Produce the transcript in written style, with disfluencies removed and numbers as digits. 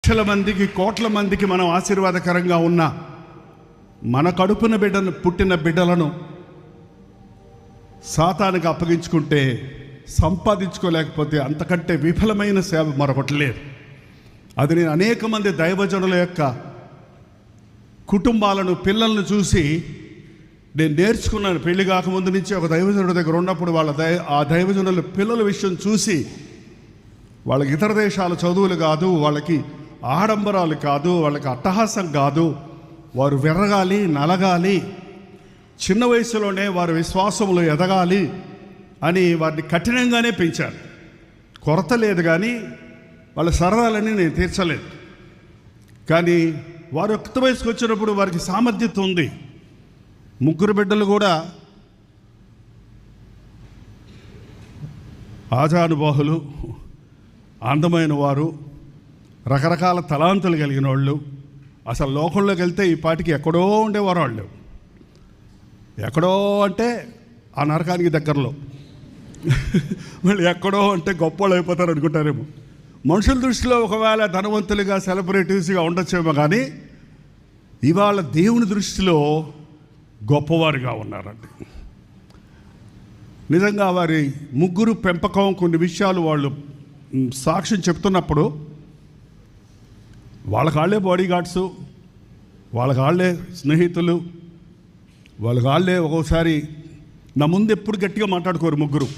లక్షల మందికి, కోట్ల మందికి మనం ఆశీర్వాదకరంగా ఉన్న మన కడుపున పుట్టిన బిడ్డలను సాతానికి అప్పగించుకుంటే, సంపాదించుకోలేకపోతే అంతకంటే విఫలమైన సేవ మరొకటి లేదు. అది నేను అనేక మంది దైవజనుల యొక్క కుటుంబాలను, పిల్లలను చూసి నేను నేర్చుకున్నాను. పెళ్లి కాకముందు నుంచి ఒక దైవజనుడి దగ్గర ఉన్నప్పుడు ఆ దైవజనుల పిల్లల విషయం చూసి, వాళ్ళకి ఇతర దేశాల చదువులు కాదు, వాళ్ళకి ఆడంబరాలు కాదు, వాళ్ళకి అట్టహాసం కాదు, వారు విరగాలి, నలగాలి, చిన్న వయసులోనే వారి విశ్వాసంలో ఎదగాలి అని వారిని కఠినంగానే పెంచారు. కొరత లేదు, కానీ వాళ్ళ సరదాలని నేను తీర్చలేదు. కానీ వారు యుక్త వయసుకు వచ్చినప్పుడు వారికి సామర్థ్యత ఉంది. ముగ్గురు బిడ్డలు కూడా ఆజానుబాహులు, అందమైన వారు, రకరకాల తలాంతులు కలిగిన వాళ్ళు. అసలు లోకంలోకి వెళ్తే ఈ పాటికి ఎక్కడో ఉండేవారు వాళ్ళు. ఎక్కడో అంటే ఆ నరకానికి దగ్గరలో, మళ్ళీ ఎక్కడో అంటే గొప్పవాళ్ళు అయిపోతారు అనుకుంటారేమో. మనుషుల దృష్టిలో ఒకవేళ ధనవంతులుగా, సెలబ్రిటీస్గా ఉండొచ్చేమో, కానీ ఇవాళ దేవుని దృష్టిలో గొప్పవారుగా ఉన్నారండి. నిజంగా వారి ముగ్గురు పెంపకం, కొన్ని విషయాలు వాళ్ళు సాక్ష్యం చెప్తున్నప్పుడు వాళ్ళకి వాళ్ళే బాడీ గార్డ్సు, వాళ్ళకి వాళ్ళే స్నేహితులు, వాళ్ళకి వాళ్ళే ఒక్కోసారి నా ముందు ఎప్పుడు గట్టిగా మాట్లాడుకోరు ముగ్గురు.